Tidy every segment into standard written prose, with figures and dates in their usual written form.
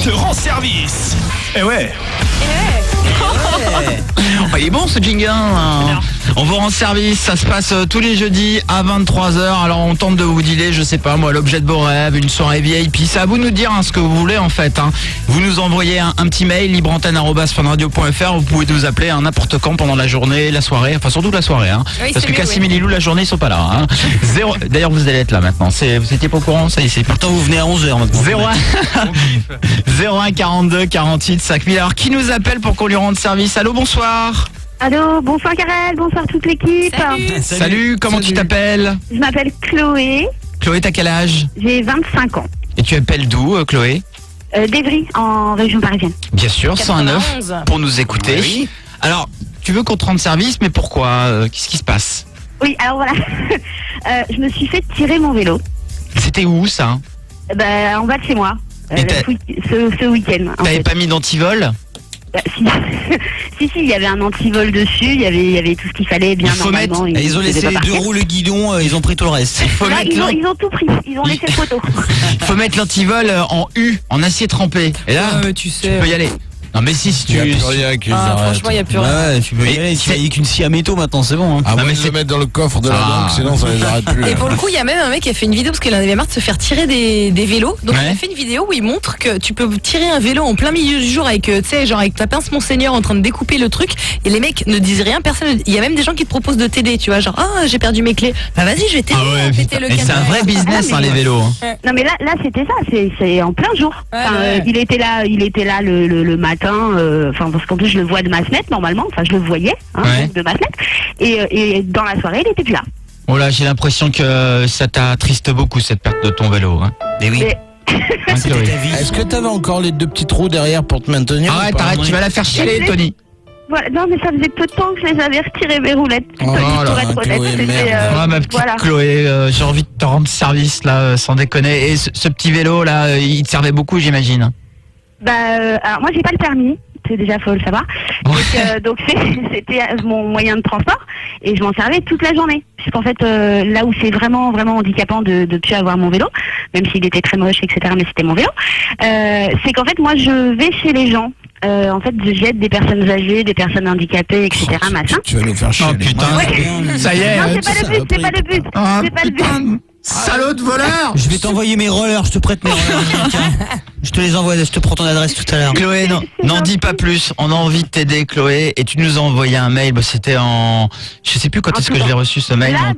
te rend service. Eh ouais. Oh, il est bon ce jingle, hein. On vous rend service, ça se passe tous les jeudis à 23h. Alors on tente de vous dealer, je sais pas moi, l'objet de vos rêves, une soirée VIP. C'est à vous de nous dire ce que vous voulez en fait. Vous nous envoyez un petit mail, libreantenne@funradio.fr. Vous pouvez nous appeler n'importe quand pendant la journée, la soirée, enfin surtout la soirée. Oui, parce que mieux, Cassim et Lilou, la journée, ils sont pas là. D'ailleurs, vous allez être là maintenant. Vous étiez pas au courant, ça y est, c'est Pourtant vous venez à 11h maintenant. 01 42 48 5000. Alors qui nous appelle pour qu'on lui rende service? Allô, bonsoir. Allô, bonsoir Karel, bonsoir toute l'équipe. Salut, comment tu t'appelles? Je m'appelle Chloé, Chloé, t'as quel âge? j'ai 25 ans. Et tu appelles d'où, Chloé? D'Evry, en région parisienne. Bien sûr, 109 91. pour nous écouter. Oui. Alors, tu veux qu'on te rende service, mais pourquoi? Qu'est-ce qui se passe? Oui, alors voilà, je me suis fait tirer mon vélo C'était où ça? en bas de chez moi, Et t'as- ce week-end. en T'avais fait. pas mis d'antivol? Si. si, il y avait un antivol dessus, il y avait tout ce qu'il fallait bien Il faut normalement. mettre- Et ils ont laissé les 2 roues, le guidon, ils ont pris tout le reste. Faut Là, mettre ils ont tout pris, ils ont laissé le poteau. faut mettre l'antivol en U, en acier trempé. Et là, tu tu sais. peux y aller. Non mais si Il tu... n'y a plus rien qui les Ah, arrête. franchement, il n'y a plus rien. Ouais, tu peux y Et aller. c'est- Il n'y a qu'une scie à métaux maintenant, c'est bon. À moins mais de c'est- le mettre dans le coffre de la Ah. banque, sinon ça les arrête plus. Et pour le coup, il y a même un mec qui a fait une vidéo parce qu'il en avait marre de se faire tirer des vélos. Donc Ouais. il a fait une vidéo où il montre que tu peux tirer un vélo en plein milieu du jour avec, tu sais, genre avec ta pince Monseigneur en train de découper le truc. Et les mecs ne disent rien, personne. Il y a même des gens qui te proposent de t'aider, tu vois, genre j'ai perdu mes clés. Bah vas-y, je vais t'aider. à péter le Et c'est un cadenas. vrai business, Ah, mais- les vélos. Non mais là c'était ça, c'est en plein jour. Ouais, Enfin, ouais. il était là le matin, enfin parce qu'en plus je le vois de ma fenêtre normalement, enfin je le voyais Ouais. de ma fenêtre, et dans la soirée il était plus là. Oh là, j'ai l'impression que ça t'attriste beaucoup cette perte de ton vélo. Mais oui. Mais- Hein, C'était Chloé. ta vie. Est-ce que t'avais encore les 2 petits trous derrière pour te maintenir? Arrête, ou pas? arrête, tu vas la faire chialer, Tony. Voilà, non mais ça faisait peu de temps que je les avais retirées mes roulettes. Oh Pour là être là, honnête, Chloé, c'était, merde. Ah, ma petite voilà. Chloé, j'ai envie de te rendre service là, sans déconner. Et ce petit vélo là, il te servait beaucoup, j'imagine. Alors moi j'ai pas le permis, c'est déjà faut le savoir. Donc c'était mon moyen de transport et je m'en servais toute la journée. Puisqu'en fait là où c'est vraiment handicapant de plus avoir mon vélo, même s'il était très moche etc. Mais c'était mon vélo, c'est qu'en fait moi je vais chez les gens. En fait j'aide des personnes âgées, des personnes handicapées etc. machin. Tu vas nous faire chier. Oh putain, Ouais. ça y est. Non c'est pas le but, c'est pas le but, Ah, c'est pas le putain, but. salaud de voleur. Je vais t'envoyer mes rollers, je te prête mes rollers. Tiens. Je te les envoie, je te prends ton adresse tout à l'heure. Chloé, n'en dis pas plus. On a envie de t'aider, Chloé. Et tu nous as envoyé un mail. C'était je sais plus quand En est-ce tout que je l'ai temps. reçu ce mail. Là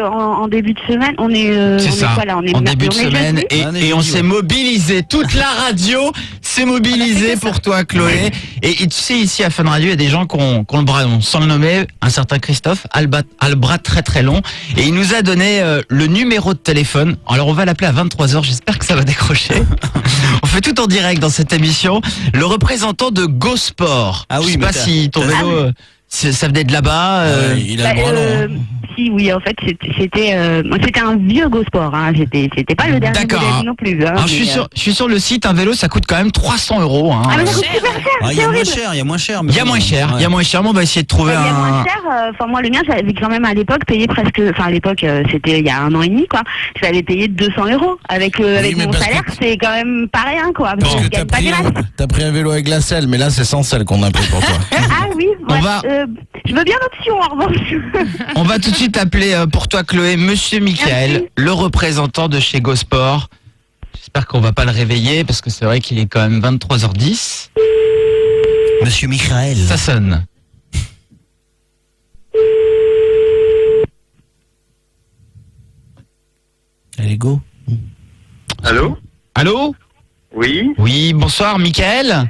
en début de semaine on est C'est on ça, est quoi là, on est en début de on est semaine, jeudi. et, On est et on jeudi, s'est ouais. mobilisé, toute la radio s'est mobilisée pour toi, Chloé. Et tu sais, ici à Fun Radio, il y a des gens qui ont le bras long, sans le nommer, un certain Christophe, a le bras très très long, et il nous a donné le numéro de téléphone. Alors on va l'appeler à 23h, j'espère que ça va décrocher. On fait tout en direct dans cette émission. Le représentant de Go Sport. Ah oui, je sais mais pas si ton vélo, ça venait de là-bas. Il a le bras long. Si, oui, en fait, c'était un vieux Go Sport. Hein. C'était pas le dernier D'accord. modèle non plus. Hein, Alors, je suis sur le site, un vélo, ça coûte quand même 300 €. Hein. Ah, mais ça coûte super cher, Ah, il y c'est a moins horrible. cher, il y a moins cher. Il y a moins cher, il y a moins cher, mais on va essayer de trouver Il y a moins un... cher. Enfin, moi, le mien, j'avais quand même à l'époque payé presque. Enfin, à l'époque, c'était il y a 1 an et demi, quoi. Je l'avais payé 200 €. Avec mais mon parce salaire, que- c'est quand même pas rien, quoi. Parce que Je gagne pas des masses. t'as pris un vélo avec la selle, mais là c'est sans selle qu'on a pris pour toi. Ah oui, On ouais, va- je veux bien l'option, en revanche. On va tout de suite appeler pour toi, Chloé, Monsieur Michael, Merci. le représentant de chez Go Sport. J'espère qu'on va pas le réveiller, parce que c'est vrai qu'il est quand même 23h10. Monsieur Michael. Ça sonne. Allez, go. Allô? Allô? Oui? Oui, bonsoir, Michael.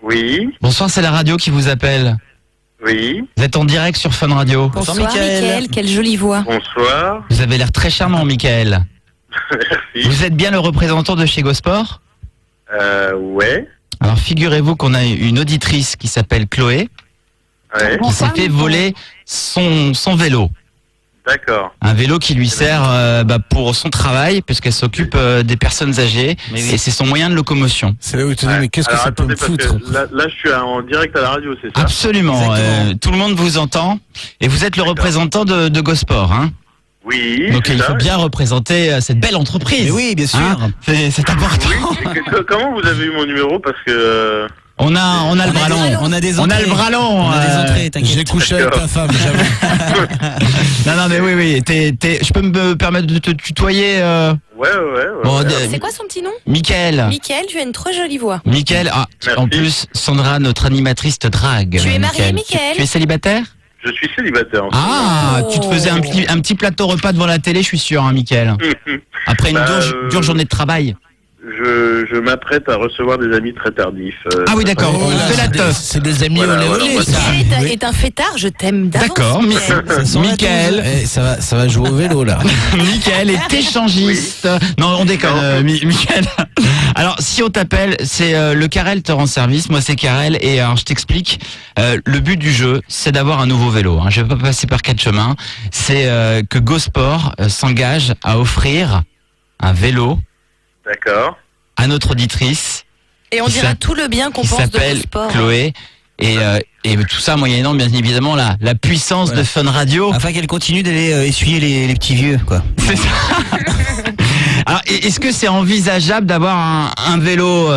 Oui? Bonsoir, c'est la radio qui vous appelle. Oui? Vous êtes en direct sur Fun Radio. Bonsoir, Mickaël. Mickaël, quelle jolie voix. Bonsoir. Vous avez l'air très charmant, Michael. Merci. Vous êtes bien le représentant de chez Go Sport? Ouais. Alors figurez-vous qu'on a une auditrice qui s'appelle Chloé, Ouais. qui s'est Bonsoir, fait Michael. voler son vélo. D'accord. Un vélo qui lui sert pour son travail, puisqu'elle s'occupe des personnes âgées, Mais oui. et c'est son moyen de locomotion. C'est là où tu te dis, Ouais. mais qu'est-ce que Alors, ça peut me attendez, parce foutre? que là, je suis en direct à la radio, c'est ça? Absolument, Exactement. tout le monde vous entend, et vous êtes le D'accord. représentant de Go Sport, hein? Oui. Donc c'est il ça. faut bien représenter cette belle entreprise. Mais oui, bien sûr. Hein, c'est important. Oui. Comment vous avez eu mon numéro? Parce que. On a le bras long. On a des On entrées. a le bras long. On a des entrées, t'inquiète. J'ai couché avec ta femme, j'avoue. Non, mais oui. Je peux me permettre de te tutoyer. Ouais. Bon, C'est quoi son petit nom? Mickaël. Mickaël, tu as une trop jolie voix. Mickaël, en Merci. plus, Sandra, notre animatrice, te drague. Tu es marié, Mickaël. Mickaël Tu es célibataire? Je suis célibataire. En Ah, Oh. tu te faisais un petit plateau repas devant la télé, je suis sûr, hein, Mickaël. Après une Bah, dure journée de travail. Je m'apprête à recevoir des amis très tardifs. Ah oui, d'accord. Oh On là, fait la c'est des- teuf. C'est des amis Voilà, olé voilà, olé, moi, ça. Mickaël Oui. est un fêtard, je t'aime d'avance. D'accord, Mickaël. Ça sent la Mickaël. Eh, ça va jouer au vélo, là. Mickaël est échangiste. Non, on déconne, Non. Mickaël. Alors, si on t'appelle, c'est le Carrel te rend service. Moi, c'est Carrel. Et alors, je t'explique. Le but du jeu, c'est d'avoir un nouveau vélo. Hein. Je vais pas passer par 4 chemins. C'est que GoSport s'engage à offrir un vélo D'accord. à notre auditrice Et on Qui dira s'appelle- tout le bien qu'on qui pense de s'appelle vos sports. Chloé. Et tout ça moyennant, bien évidemment, la puissance Voilà. de Fun Radio. Afin qu'elle continue d'aller essuyer les petits vieux, quoi. C'est ça. Alors, est-ce que c'est envisageable d'avoir un vélo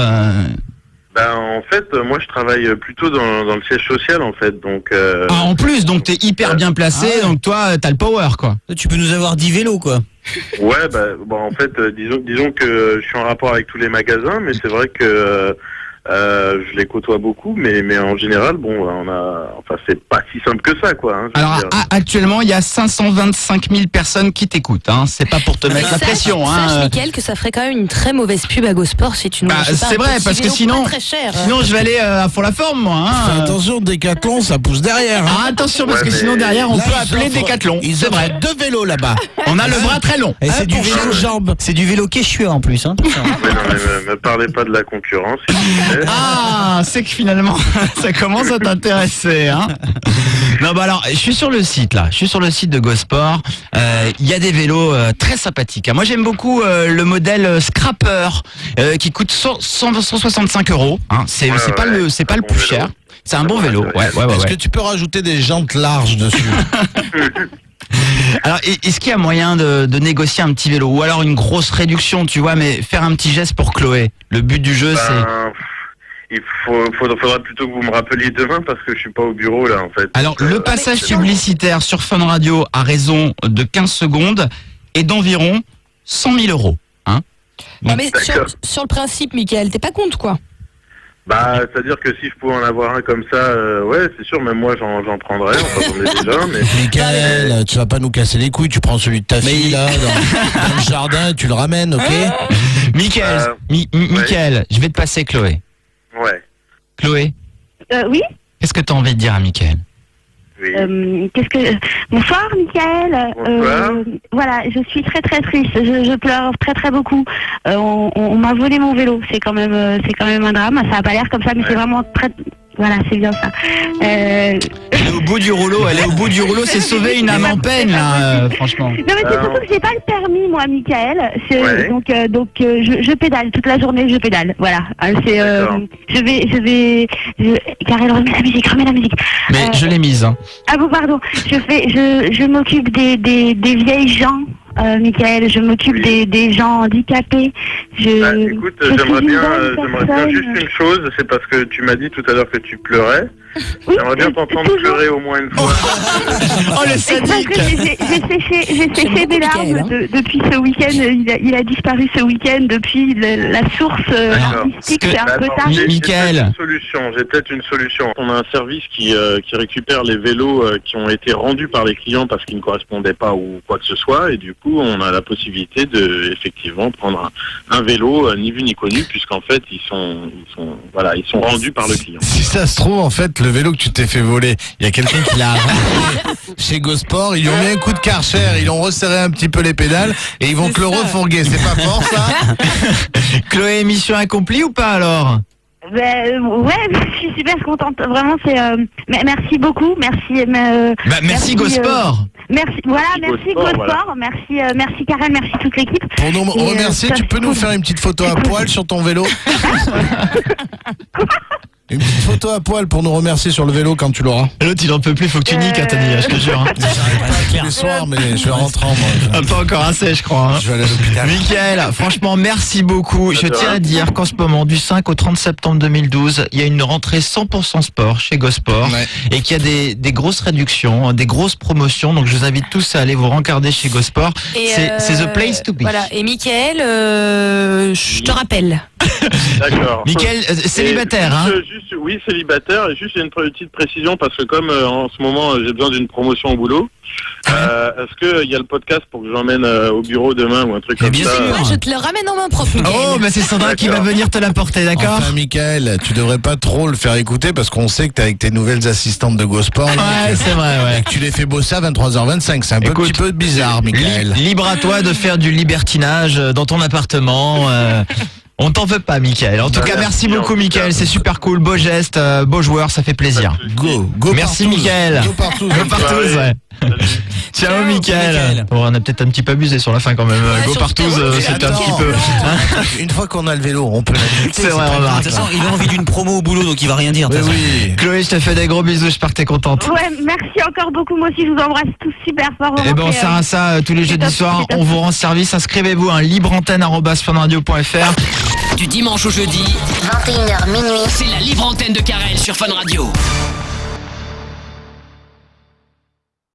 Ben, en fait, moi, je travaille plutôt dans le siège social, en fait. Donc, en plus, donc t'es hyper bien placé, Ah ouais. donc toi, t'as le power, quoi. Tu peux nous avoir 10 vélos, quoi. ouais, bon, en fait, disons que je suis en rapport avec tous les magasins, mais c'est vrai que je les côtoie beaucoup, mais en général, bon, c'est pas si simple que ça, quoi. Hein, je veux Alors, dire. actuellement, il y a 525 000 personnes qui t'écoutes, hein. C'est pas pour te mettre la pression, Sache, hein. Mickaël, que ça ferait quand même une très mauvaise pub à GoSport si tu nous Bah, rachètes pas c'est un vrai, petit parce que vélo sinon- pas très cher. Sinon, je vais aller à fond la forme, moi, Fais hein. attention, Décathlon, ça pousse derrière. Ah, attention, parce Ouais, que mais- sinon, derrière, on Là, peut ils appeler offrent- Décathlon. Ils C'est offrent vrai. 2 vélos là-bas. On a le bras très long. Et c'est du pour vélo. chaque jambe. C'est du vélo quechua en plus, hein. attention. Mais non, mais me parlez pas de la concurrence, s'il vous plaît. Ah, c'est que finalement, ça commence à t'intéresser, hein. Non, bah alors, je suis sur le site, là. Je suis sur le site de GoSport. Il y a des vélos très sympathiques, hein. Moi, j'aime beaucoup le modèle Scrapper, qui coûte 165 €. Hein. C'est Ouais, pas ouais, c'est pas un le bon plus vélo. cher. C'est un bon Ouais, vélo. ouais. Ouais. Est-ce que tu peux rajouter des jantes larges dessus? Alors, est-ce qu'il y a moyen de négocier un petit vélo? Ou alors une grosse réduction, tu vois, mais faire un petit geste pour Chloé. Le but du jeu, c'est... Ben, il faudra plutôt que vous me rappeliez demain parce que je suis pas au bureau là en fait. Alors, le passage c'est- publicitaire sur Fun Radio à raison de 15 secondes est d'environ 100 000 €. Hein. Non, mais D'accord. sur le principe, Mickaël, t'es pas contre quoi? Bah, c'est-à-dire que si je pouvais en avoir un comme ça, ouais, c'est sûr, même moi j'en prendrais, enfin j'en ai déjà, mais Mickaël, tu vas pas nous casser les couilles, tu prends celui de ta fille là, dans le jardin, et tu le ramènes, ok? Mickaël, Mickaël, je vais te passer Chloé. ouais, Chloé, Oui. qu'est-ce que tu as envie de dire à Mickaël? oui. Bonsoir, Mickaël. Bonsoir. Voilà, je suis très très triste. Je pleure très très beaucoup. On m'a volé mon vélo. C'est quand même un drame. Ça a pas l'air comme ça, mais Ouais. c'est vraiment très. Voilà, c'est bien ça. Elle est au bout du rouleau, c'est sauver une âme en peine, là, franchement. Non mais c'est surtout que j'ai pas le permis moi, Mickaël. Ouais. Donc je pédale toute la journée, je pédale. Voilà. D'accord. Carrel, remets la musique. Mais je l'ai mise, hein. Ah bon, pardon. Je m'occupe des vieilles gens, Mickaël. Je m'occupe Oui. des gens handicapés. Bah, écoute, je suis j'aimerais une bien bonne personne. juste une chose, c'est parce que tu m'as dit tout à l'heure que tu pleurais. Oui, J'aimerais bien t'entendre toujours. pleurer au moins une fois. Oh, le C'est parce sadique! que j'ai séché beaucoup des larmes Mickaël, hein. depuis ce week-end. Il a disparu ce week-end depuis la source D'accord. artistique. Parce que- C'est un peu Attends, tard. j'ai Mickaël. peut-être une solution. On a un service qui récupère les vélos qui ont été rendus par les clients parce qu'ils ne correspondaient pas ou quoi que ce soit, et du coup on a la possibilité de effectivement prendre un vélo ni vu ni connu, puisqu'en fait ils sont rendus par le client. Si ça se trouve, en fait, le vélo que tu t'es fait voler, il y a quelqu'un qui l'a ramené chez GoSport, ils lui ont mis un coup de karcher, ils ont resserré un petit peu les pédales et ils vont te le refourguer. C'est pas fort, ça? Chloé, mission accomplie ou pas, alors? Ouais, je suis super contente. Vraiment, c'est. Merci beaucoup. Merci. Merci GoSport! Merci. Voilà, Merci merci GoSport, GoSport. Merci Karen. Merci toute l'équipe. Pour nous Et, remercier, ça tu se peux nous trouve- faire une petite photo à poil sur ton vélo? Une petite photo à poil pour nous remercier sur le vélo quand tu l'auras. L'autre, il en peut plus, faut que tu niques, Anthony, je te jure. Hein. Tous les soirs, mais je vais rentrer moi. Ah, pas encore assez, je crois. Hein. Je vais aller à l'hôpital. Michael, franchement, merci beaucoup. Je tiens à dire qu'en ce moment, du 5 au 30 septembre 2012, il y a une rentrée 100% sport chez Gosport Ouais. et qu'il y a des grosses réductions, des grosses promotions. Donc, je vous invite tous à aller vous rencarder chez Gosport. Et, C'est the place to be. Voilà. Et Mickaël, je te rappelle. D'accord. Michael, célibataire, hein. Oui, célibataire. Et juste une petite précision parce que comme en ce moment j'ai besoin d'une promotion au boulot, est-ce qu'il y a le podcast pour que j'emmène au bureau demain ou un truc Mais comme bien ça sûr. Moi, je te le ramène en main propre, Mickaël. Oh, bah c'est Sandra qui va D'accord. venir te l'apporter, d'accord? Enfin, Michael, tu devrais pas trop le faire écouter parce qu'on sait que t'es avec tes nouvelles assistantes de Gosport. Ouais, c'est vrai, ouais. Et que tu les fais bosser à 23h25. C'est un Écoute, petit peu bizarre, Michael. Libre à toi de faire du libertinage dans ton appartement. On t'en veut pas, Michael. En tout cas, merci beaucoup, Michael. C'est super cool. Beau geste, beau joueur, ça fait plaisir. Go Merci, partout. Michael. Go partout. Go partout, ouais. Ciao, Michael. Michael. Bon, on a peut-être un petit peu abusé sur la fin quand même. Go sur partout, le terrain, c'était un attends. petit peu. Une fois qu'on a le vélo, on peut l'ajouter. C'est vrai, De remarque. toute façon, il a envie d'une promo au boulot, donc il va rien dire. de Mais toute façon. oui. Chloé, je te fais des gros bisous. J'espère que t'es contente. Ouais, merci encore beaucoup. Moi aussi, je vous embrasse tous super fort. Eh ben, on sert à ça tous les jeudis top, soirs. c'est top. On vous rend service. Inscrivez-vous à libreantenne@funradio.fr. Du dimanche au jeudi, 21h minuit. c'est la libre antenne de Karel sur Fun Radio.